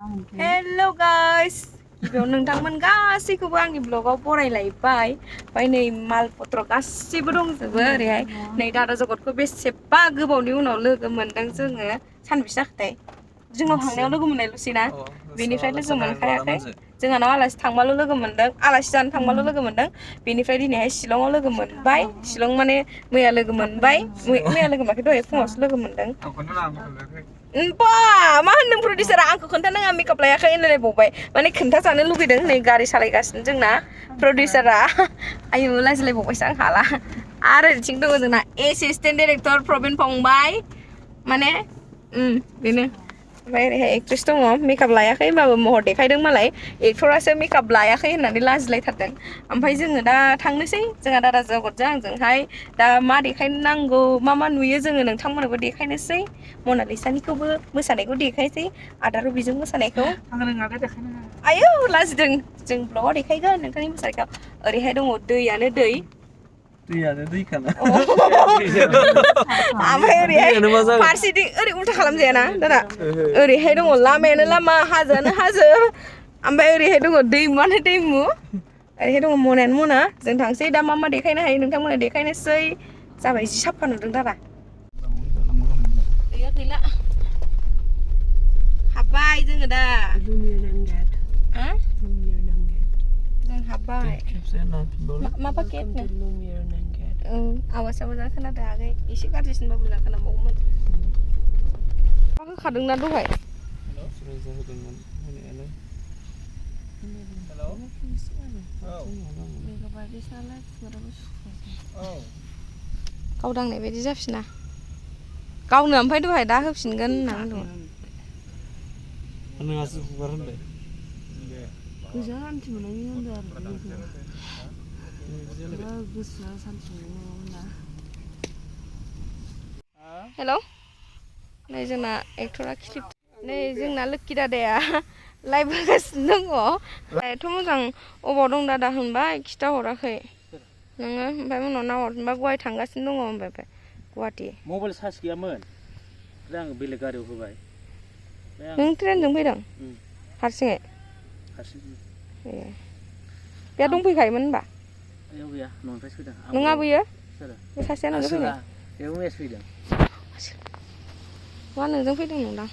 Hello guys. गिबियाव नोंथांमोन गासैखौबो आंनि ब्लगाव बरायलायबाय ओमफ्राय नै मालपत्र गासिबो दंजोबो ओरैहाय नै दादा जगतखौ बेसेबा गोबावनि उनाव लोगो मोनदों जोङो सानबेसे जाखोथाय जोंनाव थांनायाव लोगो मोननायल'सैना बेनिफ्राय लोगो मोनखायाखै जोंहानाव आलासि थांबाल' लोगो मोनदों आलासि जानो थांबाल' लोगो मोनदों बेनिफ्राय दिनैहाय शिलंआव लोगो मोनबाय शिलं माने मैया लोगो मोनबाय मैया लोगो मोनाखै दहाय फुङावसो लोगो मोनदों बा मा होनदों प्रडिउसारा आंखौ खोन्थानाङा मेकआप लायाखै होनलायबावबाय माने खोन्थाजानो लुगैदों नै गारि सालायगासिनो जोंना प्रडिउसारा आयु लाजिलायबावबायसो आं हाला आरो ओरैथिं दङ जोंना एसिस्टेन्ट डाइरेक्टर प्रबिन फंबाय माने बेनो ओमफ्राय ओरैहाय एक्ट्रेस दङ मेकआप लायाखै होमबाबो महर देखायदों मालाय एक्टरासो मेकआप लायाखै होननानै लाजिलायथारदों ओमफ्राय जोङो दा थांनोसै जोंहा दादा जगतजों आंजोंहाय दा मा देखायनो नांगौ मा नुयो जोङो नोंथांमोननोबो देखायनोसै मनालिसानिखौबो मोसानायखौ देखायसै आदा रबिजों मोसानायखौ आयौ लाजिदों जों ब्लगाव देखायगोन नोंथांनि मोसानायखौ ओरैहाय दङ दैयानो दैखाना ओमफ्राय ओरैहाय फारसेथिं ओरै उल्था खालामजायाना दादा ओरैहाय दङ लामायानो लामा हाजोआनो हाजो ओमफ्राय ओरैहाय दङ दैमुआनो दैमु ओरैहाय दङ मनायानो मना जों थांसै दा मा देखायनो हायो नोंथांमोना देखायनोसै जाबाय जि साफा नुदों दादा गैला हाबबाय जोङो दा जों हाबबाय मा पाकेट आवाजआ मोजां खोनादों आगै एसे गाज्रिसिनबा मोजां खोनाबावगौमोन मा होखादोंना दहाय गावदांनाय बायदि जाफिना गावनो ओमफ्राय दहाय दा होफिनगोन होनना बुंदोंमोन नोंहासो हुगार होनबाय गोसोआ सान्थि मोननायनि होनदों आरो गोसोआ सान्थि मोननाय हेल' नै जोंना एक्टरा खिलिप नै जोंना लोक्कि दादाया लाइभ होगासिनो दङ एथ' मोजां अबाव दं दादा होनबाय खिथाहराखै नोङो ओमफ्राय उनाव नाहरफिनबा गहाय थांगासिनो दङ ओमफ्राय गुवाहाटि मबाइल चार्ज गैयामोन ओमफ्राय आं बेलेग गारियाव होबाय नों ट्रेनजों फैदों हारसिङै ए बे दंफैखायोमोन होनबा बेयाव गैया न'निफ्राय फैदों नोंहा बैयो बे सासेया नोंजों फैदों बेयाव मैयासो फैदों मा नोंजों फैदों नंदां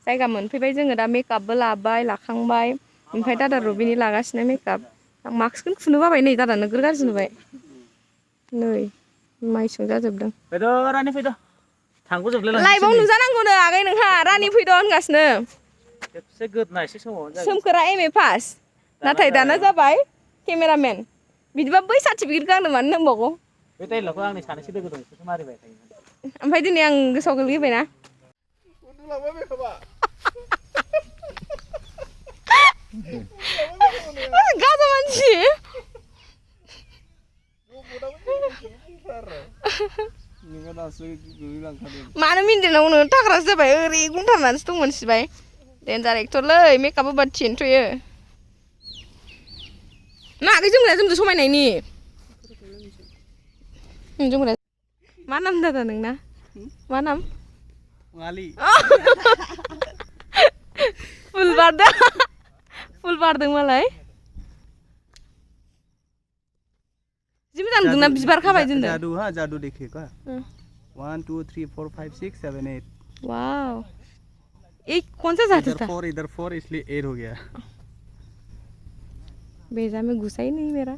जायगा मोनफैबाय जोङो दा मेकआपबो लाबाय लाखांबाय ओमफ्राय दादा रबिनि लागासिनो मेकआप आं मास्कखौनो खुनो बाबाय नै दादा नोगोर गाज्रि नुबाय नै माइसुं जाजोबदों लाइभआव नुजानांगौनो आगै नोंहा रानि फैद' होनगासिनो खेबसे गोदना एसे समाव सोमखोरा एम ए पास नाथाय दाना जाबाय केमेरामेन बिदिबा बै सार्टिफिकेट गांनो मानो नांबावगौ बे डाइलगखौ आंनि सानैसो लोगो दं बिसोरसो मारिबाय थायोमोन ओमफ्राय दिनै आं गोसोआव गोलैबायना गाजा मानसि मानो मिनिनांगौ नोङो थाग्रासो जाबाय ओरै गंथारनानैसो दं मोनसिबाय देन्जार एक्टरलै मेकआप होबा थिनथ'यो ना आगै जोमग्राया जोमदो समायनायनि जोमग्राया मा नाम दादा नोंना मा नाम फुल बारदों मालाय जि मोजां नुदोंना बिबार खाबाय दोनदों जादु हा जादु देखेगा 1 2 3 4 5 6 7 8 वाओ ये कौन सा जादू था इधर 4 इसलिए 8 हो गया बेजा में घुसा ही नहीं मेरा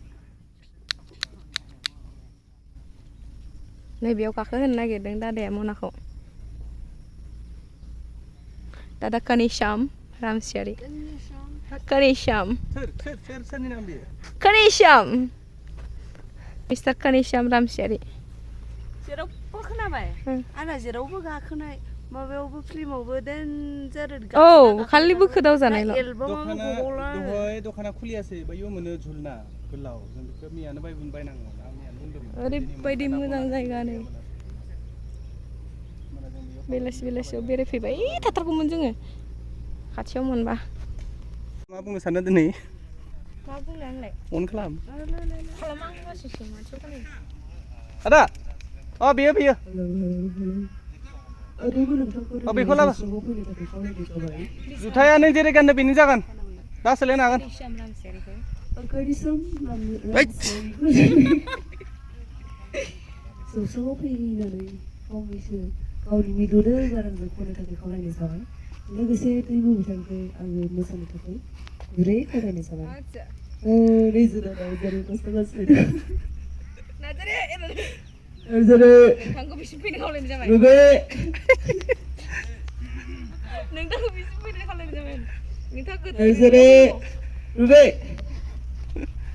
नै बेयाव गाखो होनो नागिरदों दादाया मनाखौ दादा कनिश्याम रामसियारि कनिश्याम मिस्टार कनिश्याम रामसियारि जेरावबो खोनाबाय आंना जेरावबो गाखोनाय माबायावबो फिल्मावबो देनजार औ खालि बोखोदाव जानायल' दखाना खुलियासै बैयाव मोनो झुलना गोलाव जों बेखौ मियानो बायनांगौ ओरैबायदि मोजां जायगा नै बेलासियाव बेरायफैबाय थाथारगौमोन जोङो खाथियाव मोनबा मा बुंनो सानदों दिनै मा बुंनो आंलाय अन खालाम आं गासिसो मानसियाव खोनायो आदा बेयो बेखौ लाबो जुथाया नों जेरै गाननो बेनो जागोन दा सोलायनो हागोन जौसाङाव फैनानै फंनैसो गावनि मिलौदो गारांजों खननो थाखाय खावलायनाय जाबाय लोगोसे दैमु बिथांखौ आङो मोसानो थाखाय गुरै खावलायनाय जाबाय रिजुना नार्जारि मोसागासिनो नार्जारि नोंथांखौ बिसिम फैनो खावलायनाय जाबाय रुबे नोंथांखौ बिसिम फैनो खावलायनाय जाबाय नोंथाङा नार्जारि रुबे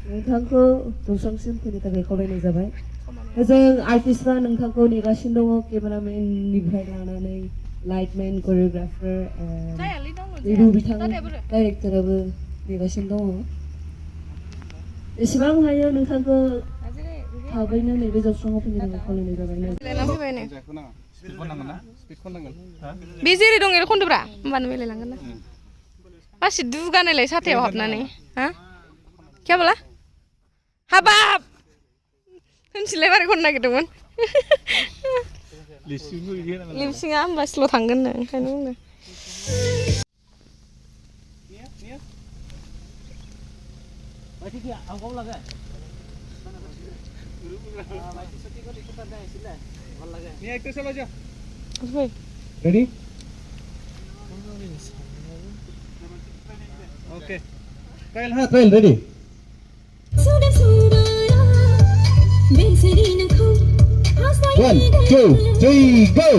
नोंथांखौ जौसांसिम फैनो थाखाय खावलायनाय जाबाय जों आर्टिस्टफ्रा नोंथांखौ नेगासिनो दङ केमेरामेननिफ्राय लानानै लाइटमेन करियोग्राफार दैमु बिथां डाइरेक्टराबो नेगासिनो दङ एसेबां हायो नोंथांखौ थाबैनो नैबे जौस्राङाव फैनो थाखाय खावलायनाय जाबाय बे जेरै दं एरै खन्दोब्रा होमबानो मिलायलांगोन ना मासि दुगानायलाय साथायाव हाबनानै हा खेबला हाबाब होनसिलाय मारै खननो नागिरदोंमोन लिपसिङा होमबा स्ल' थांगोननो ओंखायनो बुंदों Ready? Okay. Trial, ready? 1, 2, 3, go!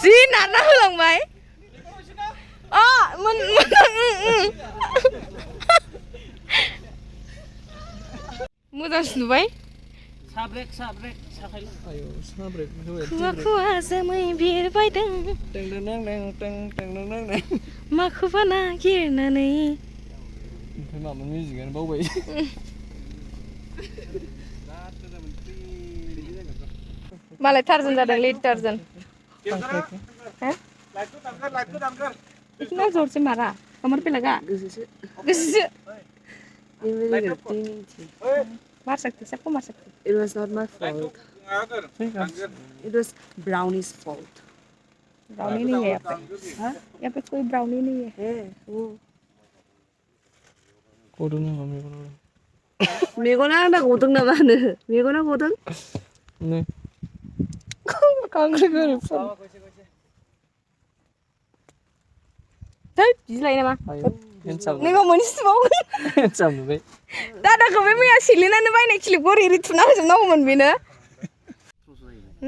जि नारना होलांबाय मोजांसो नुबाय खुवा खुवा जोमै बिरबायदों माखौबा नागिरनानै मामोन मिउजिकआनो बावबाय मालाय टार्जन जादों लेट टार्जन इतना जोर से मारा कमर पे लगा गोसोसो मार सकते सबको मार सकते It was not my fault. It was Brownie's fault. Brownie नहीं है यहाँ पे हाँ यहाँ पे कोई ब्राउनी नहीं है वो गदों नामा मेगना आंना गदों नामा होनो मेगना गदों नै कांग्रे गोरिबफोर थै गिलाय नामा नोंनाव मोनसेबाव हेन्डसाम नुबाय दादाखौ बे मैया सिलिनानै बायनाय क्लिपखौ ओरै थुना होजोबनांगौमोन बेनो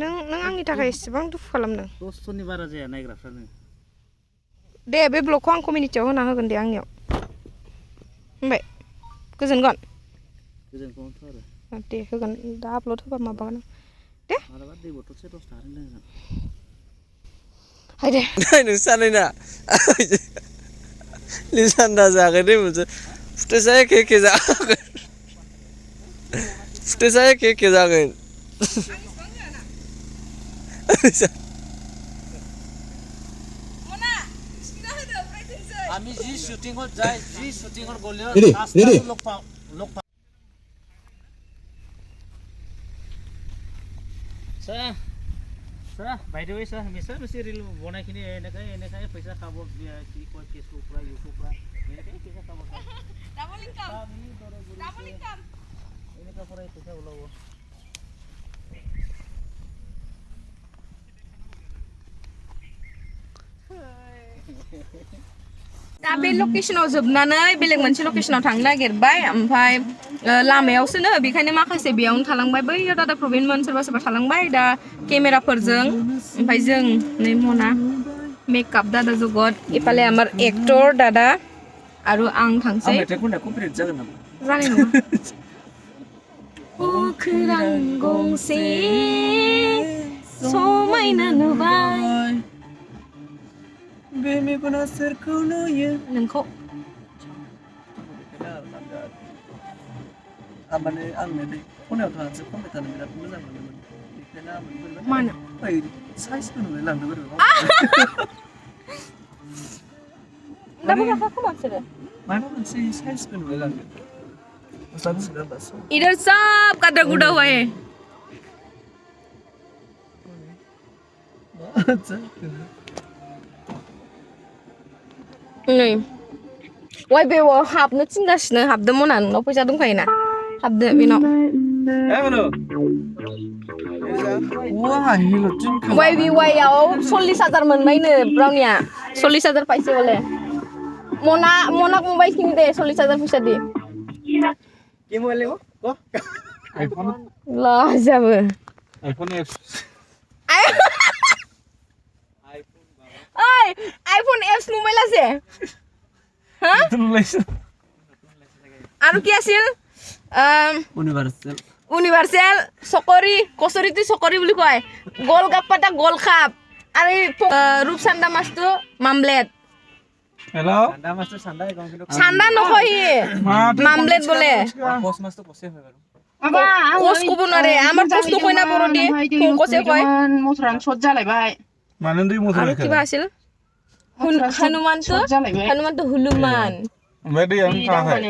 नों आंनि थाखाय एसेबां दुखु खालामदों 10 बारा जाया नायग्राफ्रानो दे बे ब्लगखौ आं कमिउनिटियाव होना होगोन दे आंनियाव होनबाय गोजोनगोन दे होगोन दा आपल'ड होबा माबागोन दे मालाबा दै बथलसे 10 थाखा लोंगोन हाय दे नों सानैना लिसान्दा जागोन दे मोनसे फुटेसा एखे जागोन फुटेसा एखे जागोन आम्ही जी शूटिंगवर जाय जी शूटिंगवर बोललो Ready, ready. लोक सर by the way sir Misar Misar reel बनायखिनि एनेखाय फैसा खाबो कि कोइ फेसबुकफ्रा इउट्युबफ्रा एनेखाय फैसा खाबो डाबल इनकाम एनेखाय फराय फैसा उलावो दा बे लकेशनाव जोबनानै बेलेग मोनसे लकेशनाव थांनो नागिरबाय ओमफ्राय लामायावसोनो बेखायनो माखासे बेयावनो थालांबाय बैयाव दादा प्रबिनमोन सोरबा सोरबा थालांबाय दा केमेराफोरजों ओमफ्राय जों नै मना मेकआप दादा जगत इफाले आमार एक्टर दादा आरो आं थांसै मेथाइ खननाया कमप्लिट जागोन नामा जानाय नङा अख्रां गंसे समायना नुबाय बे मेगना सोरखौ नुयो नोंखौ माने आं मेथाइ खनायाव थानानैसो खनबाय थानो बिराद मोजां मोनोमोन बेखायनो आं मानो ओइ साइजबो नुलाय लांदों बोरैबा दाबो गाखा खोमा बिसोरो माबा मोनसे साइजबो नुलाय लांदों इधर सब कदर गुड़ा हुआ है नै वाय बेव हाबनो थिनगासिनो हाबदो मना नोंनाव फैसा दंखायोना हाबदो बेनाव वाय आव 40,000 मोनबायनो ब्राउनिया 40,000 पाइसे बोले मना गंबाय खिनि दे 40,000 फैसा दे के मोबाइल लेबो आईफोन ला जाबो आईफोन एप्स ओय आईफोन एप्स मोबाइल আছে হ্যাঁ আৰু কি আছিল ইউনিভার্সাল সকরি কসরিতি সকরি বুলি কয় গোল গাপ্পাটা গোল খাপ আৰু রূপসান্দা মাছটো মামলেট हेलो সান্দা নকয় মামলেট বলে কস মাছ তো কসে হয় বাৰু কস কব নোৱাৰে আমাৰ কসটো কয় না বৰদি কসে কয় মথুরান শট জালাইবাই मानो दै मथर আৰু কিবা আছিল হনুমানটো হুলুমান ओमफ्राय दैयानो थाङाखै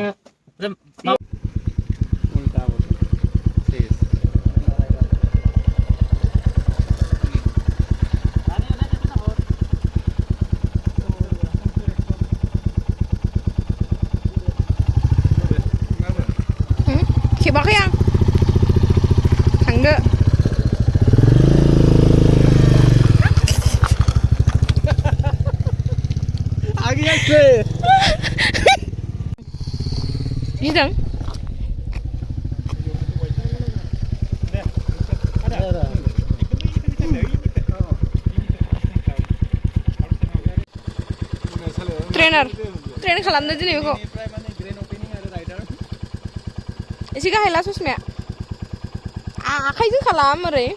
खेबाखै आं थांदो गिदों ट्रेन खालामदो दिनै बेखौ एसे गाहायला ससमाया आखाइजों खालाम ओरै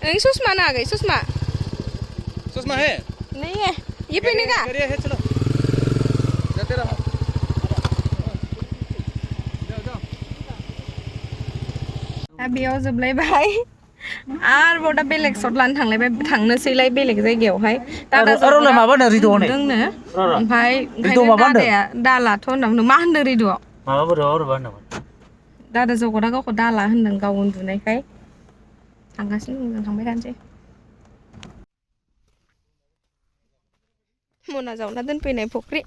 नों ससमा ना गई ससमा है नहीं है ये पहनेगा करिए है चलो जाते रहो बेयाव जोबलायबाय आरो बदा बेलेग सट लानो थांलायबाय थांनोसैलाय बेलेग जायगायावहाय दादा आरोलाय माबा होनो रिद'आव दोंनो ओमफ्राय दादाया दालाथ' होनदों मा होनदों रिद'आव माबा बोरैबा होनदोंमोन दादा जगदा गावखौ दाला होनदों गाव उन्दुनायखाय थांगासिनो दं जों थांबाय थानोसै मना जावना दोनफैनाय फुख्रि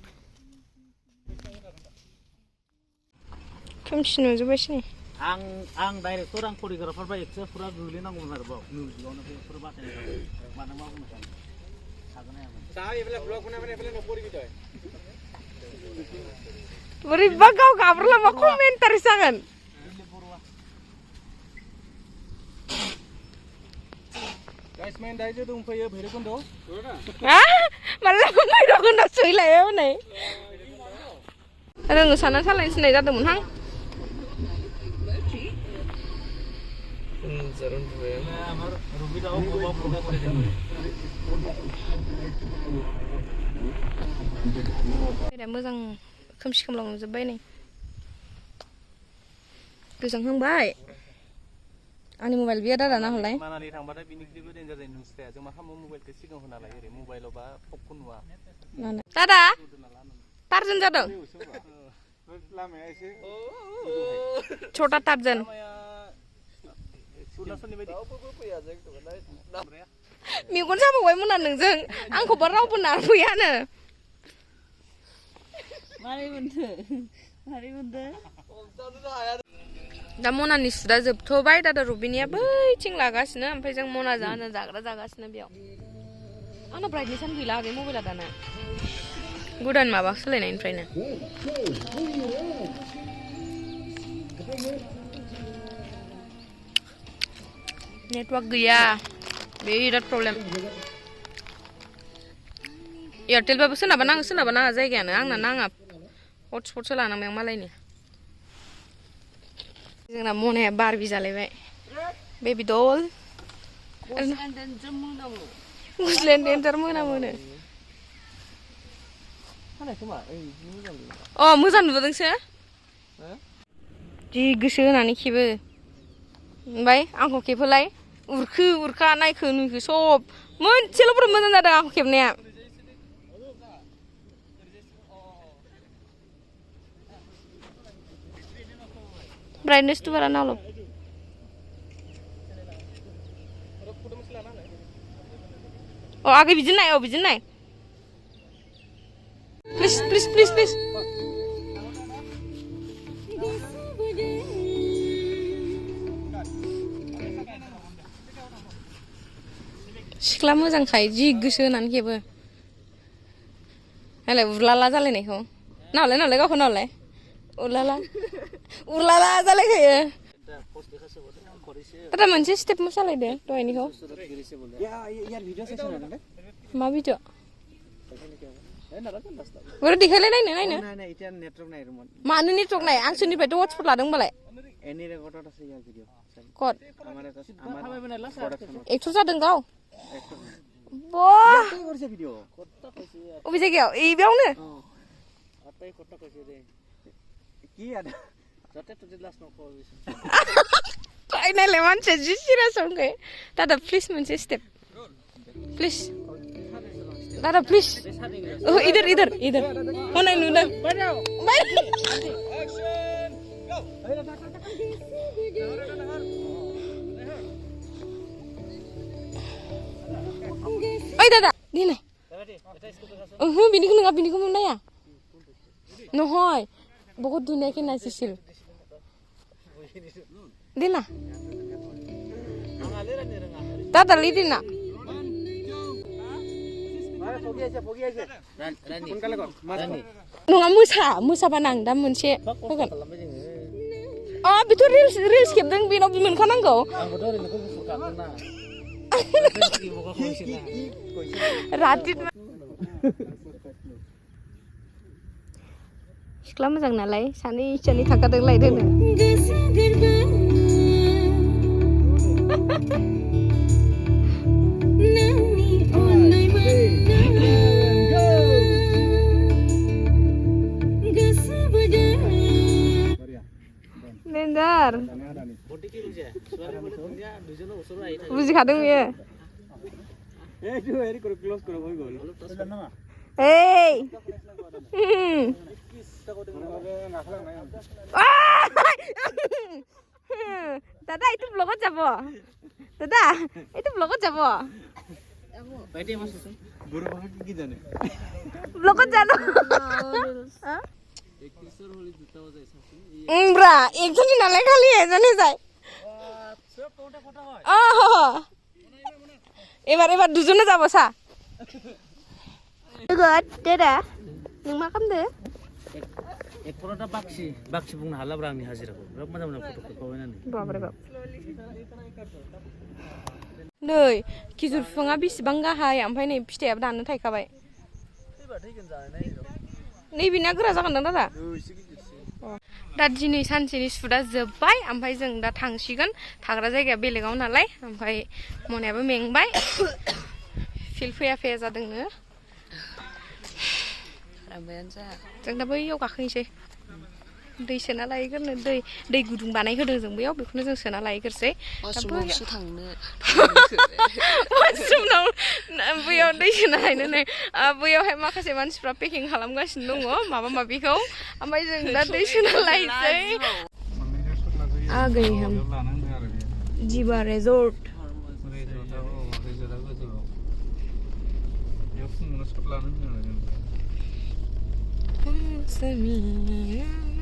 खोमसि नुजोब्बायसै नै आं डाइरेक्टर आं करिय'ग्राफार बा एक्ट्रेस फुरा गोग्लैनांगौमोन आरो बाव मिउजिकआवनो बेफोर बाथायनाय मानो मा बुंनो सानो हागोन ना हागोन साहा एफाले ब्लग बनायबाय एफाले न'खरबि तय बोरैबा गाव गाब्रला मा कमेन्टारि जागोन गाइस मेन दाइजो दंफैयो भैरबकुन्द माला भैरबकुन्द सैलायो नै रोङो सानना सालायनो थिननाय जादोंमोनहां আমার রবিদাও বাবা প্রকাশ করে দেন दा मोजां खोमसि खोमलाव नुजोब्बाय नै गोजांहांबाय आंनि मबाइल गैया दादा ना हरलाय मानालि थांबाथाय बिनिख्रुइबो डेन्जार जायो नुस्राया जों मा खालामो मबाइलखौ सिगाङाव होना लायो ओरै मबाइलाव बा फकखौ नुवा दादा टार्जन जादों लामाया एसे छोटा टार्जन मेगन जाबावबायमोन ना नोंजों आंखौबा रावबो नारफैयानो दा मनानि सुदा जोबथ'बाय दादा रुबिनिया बैथिं लागासिनो ओमफ्राय जों मना जानो जाग्रा जागासिनो बेयाव आंना ब्राइटनेसआनो गैला आगै मबाइला दाना गोदान माबा सोलायनायनिफ्रायनो नेटवर्क गैया बिराद प्रब्लेम एयारटेलबाबो सोरनाबा नाङो सोरनाबा नाङा जायगायानो आंना नाङा हटस्पटसो लानांबाय आं मालायनि जोंना मनाया बारबि जालायबाय बेबि डल गुस्लेन डेन्जार मोनामोनो अ मोजां नुबोदोंसो जि गोसो होनानै खेबो ओमफ्राय आंखौ खेबहोलाय उरखो उरखा नायखो नुखो सब मोनसेल'फोर मोजां जादों आंखौ खेबनाया ब्राइटनेस तो बारा ना अलप अ आगे बिदिनो नाय बिदिनो नाय प्लिज प्लिज प्लिज प्लिज सिख्ला मोजांखाय जि गोसो होनानै खेबो नालाय उरलाला जालायनायखौ नालाय गावखौ नालाय उरलाला जालायखायो दा मोनसे स्टेप मोसालायदो दहायनिखौ मा भिडिअ बोरै देखायलाय नायनो मानो नेटवर्क नाय आं सोरनिफ्रायथ' हटस्पट लादों होनबालाय कट एक्टर जादों गाव अबे जायगायाव बेयावनो नायलाय मानसिया जि सिरियास होनखाय दादा प्लिज मोनसे स्टेप प्लिज दादा प्लिज इधर हनाय नुदों ओइ दादा दिनै बिनिखौ नङा बिनिखौ नाया নহয় बहुत ধুনীয়াকে নাচিছিল দিনা দাদালি দিনা नङा मोसाबानो आं दा मोनसे होगोन बेथ' रिल्स खेबदों बेनाव मोनखानांगौ सिख्ला मोजां नालाय सानै थाखादोंलाय दोनो डेन्जार बुजिखादों बेयो দাদা এইটো ব্লগত যাব দাদা এইটো ব্লগত যাব ব্লগত জানো একজনী নালাগে খালি এজনী যায় এবার দুজনে যাব सा दादा नों मा खालामदो एकफोरा बाक्सि बुंनो हालाब्रा आंनि हाजिराखौ बिराद मोजां फट'फोरखौ बानायनानै बाबरे बाब नै खिजुर बिफाङा बेसेबां गाहाय ओमफ्राय नै फिथाइयाबो दानो थायखाबाय नैबेना गोरा जागोन दादा दा दिनै सानसेनि सुदा जोब्बाय ओमफ्राय जों दा थांसिगोन थाग्रा जायगाया बेलेगाव नालाय ओमफ्राय मनायाबो मेंबाय फिल फैया जादोंनो जों दा बैयाव गाखोनोसै दै सोना लायगोरनो दै गुदुं बानायहोदों जों बैयाव बेखौनो जों सोना लायगोरसै वासरुमावसो थांनो वासरुमाव बैयाव दै सोना लायनो नै बैयावहाय माखासे मानसिफ्रा पेकिं खालामगासिनो दङ माबा माबिखौ ओमफ्राय जों दा दै सोना लायसै आ गए हम जीवा रिजॉर्ट समीरा